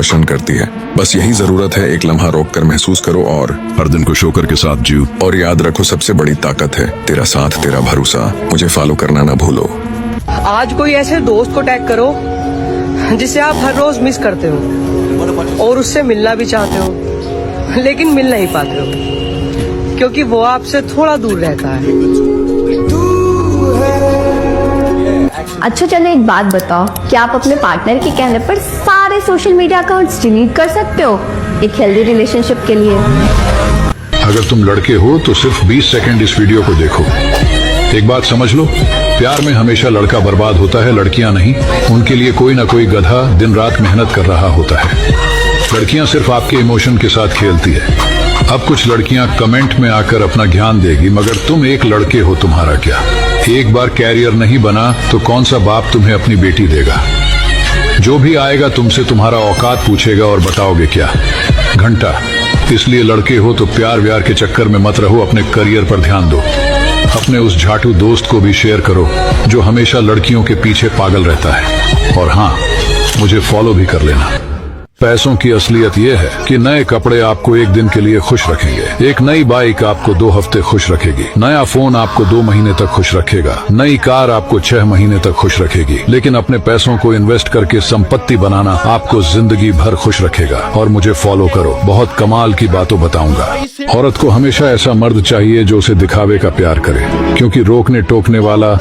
रोशन करती है। बस यही जरूरत है, एक लम्हा रोक कर महसूस करो और हर दिन को शोकर के साथ जियो। और याद रखो, सबसे बड़ी ताकत है तेरा साथ, तेरा भरोसा। मुझे फॉलो करना ना भूलो। आज कोई ऐसे दोस्त को टैग करो जिसे आप हर रोज मिस करते हो और उससे मिलना भी चाहते हो लेकिन मिल नहीं पाते हो क्योंकि वो आपसे थोड़ा दूर रहता है। अच्छा चलो एक बात बताओ, क्या आप अपने पार्टनर के कहने पर सारे सोशल मीडिया अकाउंट्स डिलीट कर सकते हो एक हेल्दी रिलेशनशिप के लिए? अगर तुम लड़के हो तो सिर्फ 20 सेकंड इस वीडियो को देखो। एक बात समझ लो, प्यार में हमेशा लड़का बर्बाद होता है, लड़कियां नहीं। उनके लिए कोई ना कोई गधा दिन रात मेहनत कर रहा होता है। लड़कियां सिर्फ आपके इमोशन के साथ खेलती है। अब कुछ लड़कियां कमेंट में आकर अपना ज्ञान देगी, मगर तुम एक लड़के हो, तुम्हारा क्या? एक बार कैरियर नहीं बना तो कौन सा बाप तुम्हें अपनी बेटी देगा? जो भी आएगा तुमसे तुम्हारा औकात पूछेगा और बताओगे क्या? घंटा। इसलिए लड़के हो तो प्यार व्यार के चक्कर में मत रहो, अपने करियर पर ध्यान दो। अपने उस झाटू दोस्त को भी शेयर करो जो हमेशा लड़कियों के पीछे पागल रहता है। और हाँ, मुझे फॉलो भी कर लेना। पैसों की असलियत यह है कि नए कपड़े आपको एक दिन के लिए खुश रखेंगे, एक नई बाइक आपको 2 हफ्ते खुश रखेगी, नया फोन आपको 2 महीने तक खुश रखेगा, नई कार आपको 6 महीने तक खुश रखेगी। लेकिन अपने पैसों को इन्वेस्ट करके संपत्ति बनाना आपको जिंदगी भर खुश रखेगा। और मुझे फॉलो करो, बहुत कमाल की बातों बताऊंगा। औरत को हमेशा ऐसा मर्द चाहिए जो उसे दिखावे का प्यार करे, क्योंकि रोकने टोकने वाला,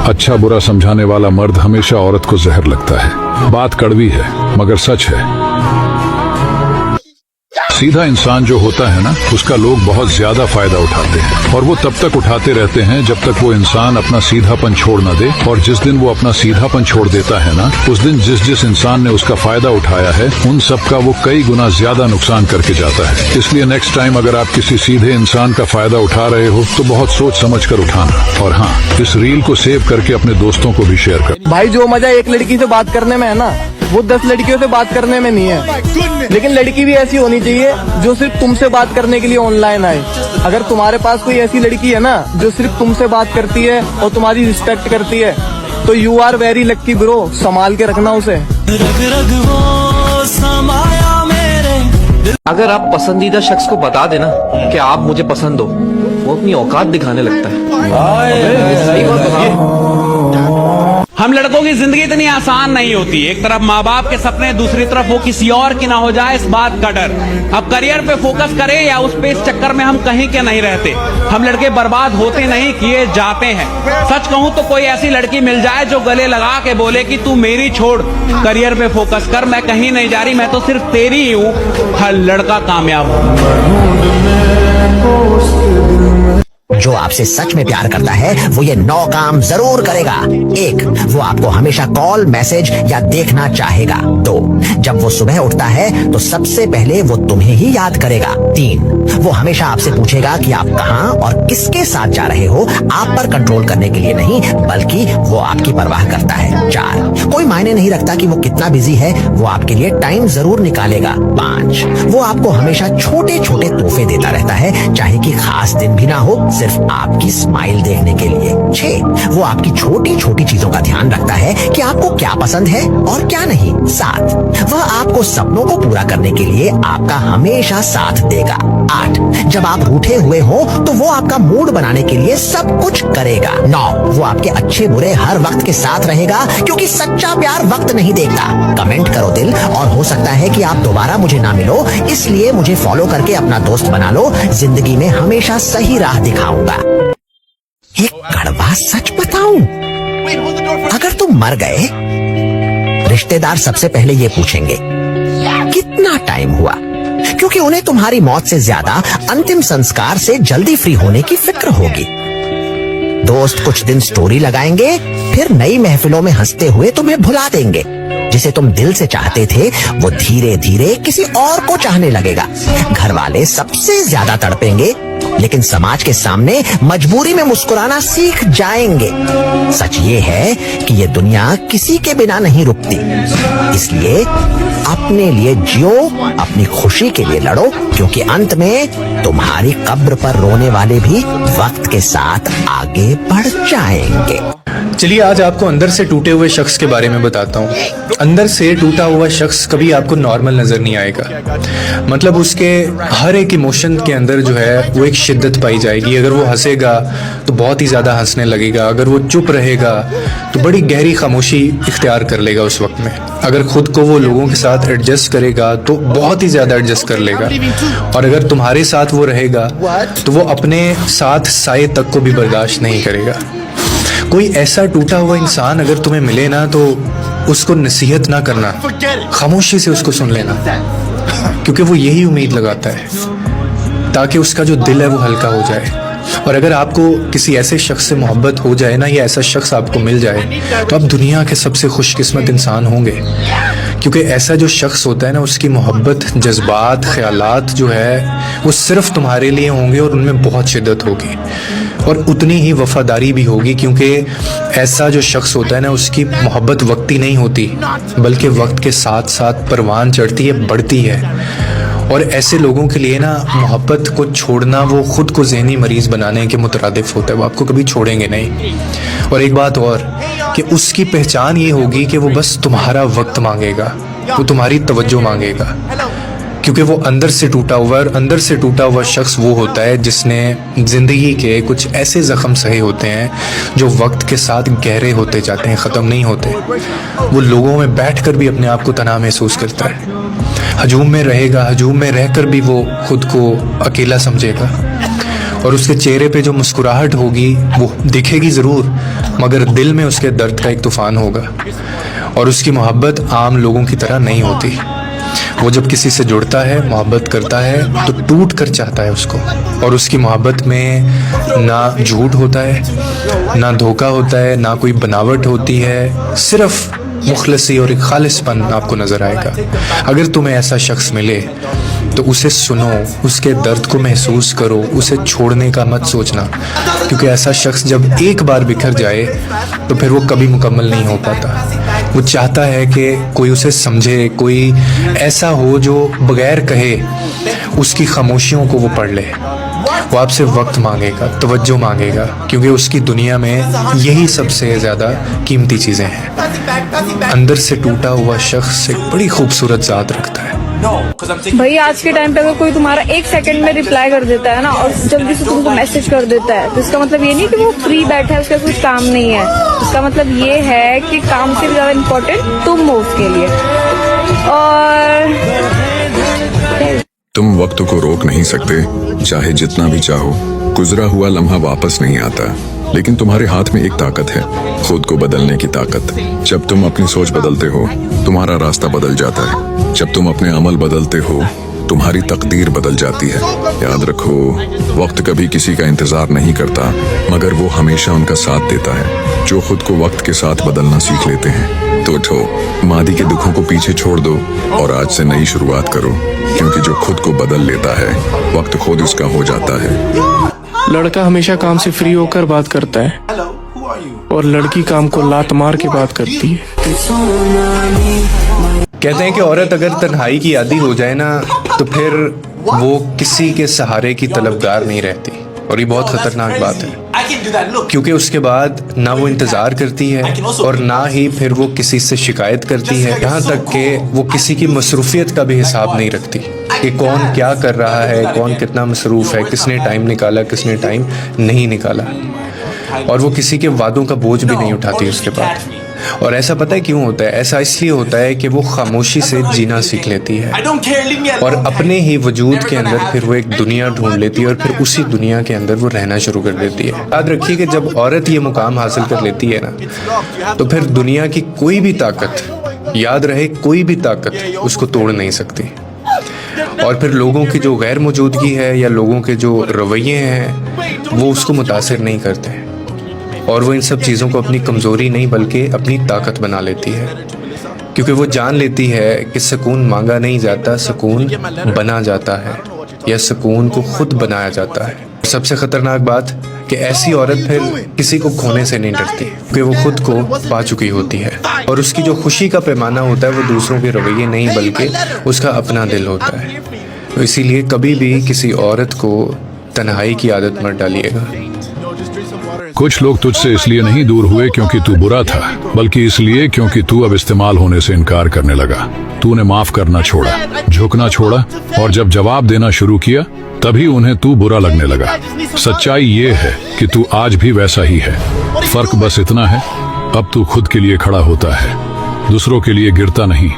अच्छा बुरा समझाने वाला मर्द हमेशा औरत को जहर लगता है। बात कड़वी है मगर सच है। सीधा इंसान जो होता है ना, उसका लोग बहुत ज्यादा फायदा उठाते हैं और वो तब तक उठाते रहते हैं जब तक वो इंसान अपना सीधापन छोड़ न दे। और जिस दिन वो अपना सीधापन छोड़ देता है ना, उस दिन जिस इंसान ने उसका फायदा उठाया है उन सब का वो कई गुना ज्यादा नुकसान करके जाता है। इसलिए नेक्स्ट टाइम अगर आप किसी सीधे इंसान का फायदा उठा रहे हो तो बहुत सोच समझ कर उठाना। और हाँ, इस रील को सेव करके अपने दोस्तों को भी शेयर कर। भाई जो मजा एक लड़की से बात करने में है ना, वो 10 लड़कियों से बात करने में नहीं है। लेकिन लड़की भी ऐसी होनी चाहिए जो सिर्फ तुमसे बात करने के लिए ऑनलाइन आए। अगर तुम्हारे पास कोई ऐसी लड़की है ना जो सिर्फ तुमसे बात करती है और तुम्हारी रिस्पेक्ट करती है तो you are very lucky bro, संभाल के रखना उसे। अगर आप पसंदीदा शख्स को बता देना कि आप मुझे पसंद हो, वो अपनी औकात दिखाने लगता है। हम लड़कों की जिंदगी इतनी आसान नहीं होती। एक तरफ माँ बाप के सपने, दूसरी तरफ वो किसी और की ना हो जाए इस बात का डर। अब करियर पे फोकस करें या उस पे, इस चक्कर में हम कहीं के नहीं रहते। हम लड़के बर्बाद होते नहीं, किए जाते हैं। सच कहूं तो कोई ऐसी लड़की मिल जाए जो गले लगा के बोले कि तू मेरी छोड़, करियर पे फोकस कर, मैं कहीं नहीं जा रही, मैं तो सिर्फ तेरी ही हूँ, हर लड़का कामयाब हो। जो आपसे सच में प्यार करता है वो ये 9 काम जरूर करेगा। 1, वो आपको हमेशा कॉल, मैसेज या देखना चाहेगा। 2, जब वो सुबह उठता है तो सबसे पहले वो तुम्हें ही याद करेगा। 3, वो हमेशा आपसे पूछेगा कि आप कहाँ और किसके साथ जा रहे हो, आप पर कंट्रोल करने के लिए नहीं बल्कि वो आपकी परवाह करता है। 4, कोई मायने नहीं रखता कि वो कितना बिजी है, वो आपके लिए टाइम जरूर निकालेगा। 5, वो आपको हमेशा छोटे छोटे तोहफे देता रहता है, चाहे कि खास दिन भी ना हो, सिर्फ आपकी स्माइल देखने के लिए। 6, वो आपकी छोटी छोटी चीजों का ध्यान रखता है कि आपको क्या पसंद है और क्या नहीं। 7, वह आपको सपनों को पूरा करने के लिए आपका हमेशा साथ देगा। 8, जब आप रूठे हुए हो तो वो आपका मूड बनाने के लिए सब कुछ करेगा। 9, वो आपके अच्छे बुरे हर वक्त के साथ रहेगा, क्योंकि सच्चा प्यार वक्त नहीं देखता। कमेंट करो दिल, और हो सकता है कि आप दोबारा मुझे ना मिलो, इसलिए मुझे फॉलो करके अपना दोस्त बना लो। जिंदगी में हमेशा सही राह दिखाऊंगा। एक कड़वा सच बताऊं, अगर तुम मर गए, रिश्तेदार सबसे पहले ये पूछेंगे कितना टाइम हुआ, क्योंकि उन्हें तुम्हारी मौत से ज्यादा अंतिम संस्कार से जल्दी फ्री होने की फिक्र होगी। दोस्त कुछ दिन स्टोरी लगाएंगे, फिर नई महफिलों में हंसते हुए तुम्हें भुला देंगे। जिसे तुम दिल से चाहते थे वो धीरे धीरे किसी और को चाहने लगेगा। घर वाले सबसे ज्यादा तड़पेंगे, लेकिन समाज के सामने मजबूरी में मुस्कुराना सीख जाएंगे। सच ये है कि ये दुनिया किसी के बिना नहीं रुकती, इसलिए अपने लिए जियो, अपनी खुशी के लिए लड़ो, क्योंकि अंत में तुम्हारी कब्र पर रोने वाले भी वक्त के साथ आगे बढ़ जाएंगे। चलिए आज आपको अंदर से टूटे हुए शख्स के बारे में बताता हूँ। अंदर से टूटा हुआ शख्स कभी आपको नॉर्मल नज़र नहीं आएगा। मतलब उसके हर एक इमोशन के अंदर जो है वो एक शिद्दत पाई जाएगी। अगर वो हंसेगा तो बहुत ही ज़्यादा हंसने लगेगा, अगर वो चुप रहेगा तो बड़ी गहरी खामोशी इख्तियार कर लेगा उस वक्त में। अगर खुद को वो लोगों के साथ एडजस्ट करेगा तो बहुत ही ज़्यादा एडजस्ट कर लेगा, और अगर तुम्हारे साथ वो रहेगा तो वो अपने साथ साए तक को भी बर्दाश्त नहीं करेगा। कोई ऐसा टूटा हुआ इंसान अगर तुम्हें मिले ना तो उसको नसीहत ना करना, खामोशी से उसको सुन लेना, क्योंकि वो यही उम्मीद लगाता है ताकि उसका जो दिल है वो हल्का हो जाए। और अगर आपको किसी ऐसे शख्स से मोहब्बत हो जाए ना, या ऐसा शख्स आपको मिल जाए, तो आप दुनिया के सबसे खुशकिस्मत इंसान होंगे, क्योंकि ऐसा जो शख्स होता है ना उसकी मोहब्बत, जज्बात, ख्यालात जो है वो सिर्फ तुम्हारे लिए होंगे और उनमें बहुत शिद्दत होगी और उतनी ही वफादारी भी होगी, क्योंकि ऐसा जो शख्स होता है ना उसकी मोहब्बत वक्ती नहीं होती बल्कि वक्त के साथ साथ परवान चढ़ती है, बढ़ती है। और ऐसे लोगों के लिए ना मोहब्बत को छोड़ना वो खुद को ज़हनी मरीज़ बनाने के मुतरादिफ होता है, वो आपको कभी छोड़ेंगे नहीं। और एक बात और कि उसकी पहचान ये होगी कि वो बस तुम्हारा वक्त मांगेगा, वो तुम्हारी तवज्जो मांगेगा, क्योंकि वो अंदर से टूटा हुआ है। और अंदर से टूटा हुआ शख्स वो होता है जिसने ज़िंदगी के कुछ ऐसे ज़ख्म सहे होते हैं जो वक्त के साथ गहरे होते जाते हैं, ख़त्म नहीं होते। वो लोगों में बैठकर भी अपने आप को तन्हा महसूस करता है, हजूम में रहेगा, हजूम में रहकर भी वो खुद को अकेला समझेगा, और उसके चेहरे पे जो मुस्कुराहट होगी वो दिखेगी ज़रूर, मगर दिल में उसके दर्द का एक तूफ़ान होगा। और उसकी मोहब्बत आम लोगों की तरह नहीं होती। वो जब किसी से जुड़ता है, मोहब्बत करता है, तो टूट कर चाहता है उसको। और उसकी मोहब्बत में ना झूठ होता है, ना धोखा होता है, ना कोई बनावट होती है, सिर्फ मुखलसी और एक खालिसपन आपको नज़र आएगा। अगर तुम्हें ऐसा शख्स मिले तो उसे सुनो, उसके दर्द को महसूस करो, उसे छोड़ने का मत सोचना, क्योंकि ऐसा शख्स जब एक बार बिखर जाए तो फिर वो कभी मुकम्मल नहीं हो पाता। वो चाहता है कि कोई उसे समझे, कोई ऐसा हो जो बगैर कहे उसकी खामोशियों को वो पढ़ ले। वो आपसे वक्त मांगेगा, तवज्जो मांगेगा, क्योंकि उसकी दुनिया में यही सबसे ज़्यादा कीमती चीज़ें हैं। अंदर से टूटा हुआ शख्स एक बड़ी खूबसूरत ज़ात रखता है। भाई आज के टाइम पे अगर कोई तुम्हारा एक सेकंड में रिप्लाई कर देता है ना और जल्दी से तुमको मैसेज कर देता है, तो इसका मतलब ये नहीं कि वो फ्री बैठा है, उसका कुछ काम नहीं है। इसका मतलब ये है कि काम से भी ज्यादा इम्पोर्टेंट तुम हो उसके लिए। और तुम वक्त को रोक नहीं सकते, चाहे जितना भी चाहो। गुजरा हुआ लम्हा वापस नहीं आता, लेकिन तुम्हारे हाथ में एक ताकत है, खुद को बदलने की ताकत। जब तुम अपनी सोच बदलते हो, तुम्हारा रास्ता बदल जाता है। जब तुम अपने अमल बदलते हो, तुम्हारी तकदीर बदल जाती है। याद रखो, वक्त कभी किसी का इंतजार नहीं करता, मगर वो हमेशा उनका साथ देता है जो खुद को वक्त के साथ बदलना सीख लेते हैं। तो उठो, मादी के दुखों को पीछे छोड़ दो और आज से नई शुरुआत करो, क्योंकि जो खुद को बदल लेता है, वक्त खुद उसका हो जाता है। लड़का हमेशा काम से फ्री होकर बात करता है और लड़की काम को लात मार के बात करती है। कहते हैं कि औरत अगर तन्हाई की आदी हो जाए ना तो फिर वो किसी के सहारे की तलबगार नहीं रहती, और ये बहुत खतरनाक बात है, क्योंकि उसके बाद ना वो इंतज़ार करती है और ना ही फिर वो किसी से शिकायत करती है, यहाँ तक कि वो किसी की मसरूफियत का भी हिसाब नहीं रखती कि कौन क्या कर रहा है, कौन कितना मसरूफ़ है, किसने टाइम निकाला, किसने टाइम नहीं निकाला। और वो किसी के वादों का बोझ भी नहीं उठाती उसके बाद। और ऐसा पता है क्यों होता है? ऐसा इसलिए होता है कि वो खामोशी से जीना सीख लेती है और अपने ही वजूद के अंदर फिर वो एक दुनिया ढूंढ लेती है और फिर उसी दुनिया के अंदर वो रहना शुरू कर देती है। याद रखिए कि जब औरत ये मुकाम हासिल कर लेती है ना, तो फिर दुनिया की कोई भी ताकत, याद रहे कोई भी ताकत उसको तोड़ नहीं सकती। और फिर लोगों की जो गैर मौजूदगी है या लोगों के जो रवैये हैं वो उसको मुतासिर नहीं करते, और वो इन सब चीज़ों को अपनी कमज़ोरी नहीं बल्कि अपनी ताकत बना लेती है, क्योंकि वो जान लेती है कि सुकून मांगा नहीं जाता, सुकून बना जाता है, या सुकून को खुद बनाया जाता है। सबसे ख़तरनाक बात कि ऐसी औरत फिर किसी को खोने से नहीं डरती, क्योंकि वो खुद को पा चुकी होती है, और उसकी जो खुशी का पैमाना होता है वो दूसरों के रवैये नहीं बल्कि उसका अपना दिल होता है। तो इसीलिए कभी भी किसी औरत को तन्हाई की आदत मत डालिएगा। कुछ लोग तुझसे इसलिए नहीं दूर हुए क्योंकि तू बुरा था, बल्कि इसलिए क्योंकि तू अब इस्तेमाल होने से इनकार करने लगा। तूने माफ करना छोड़ा, झुकना छोड़ा, और जब जवाब देना शुरू किया तभी उन्हें तू बुरा लगने लगा। सच्चाई ये है कि तू आज भी वैसा ही है। फर्क बस इतना है, अब तू खुद के लिए खड़ा होता है, दूसरों के लिए गिरता नहीं।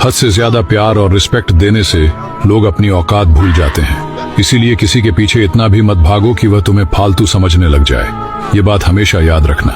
हद से ज्यादा प्यार और रिस्पेक्ट देने से लोग अपनी औकात भूल जाते हैं। इसीलिए किसी के पीछे इतना भी मत भागो कि वह तुम्हें फालतू समझने लग जाए। ये बात हमेशा याद रखना।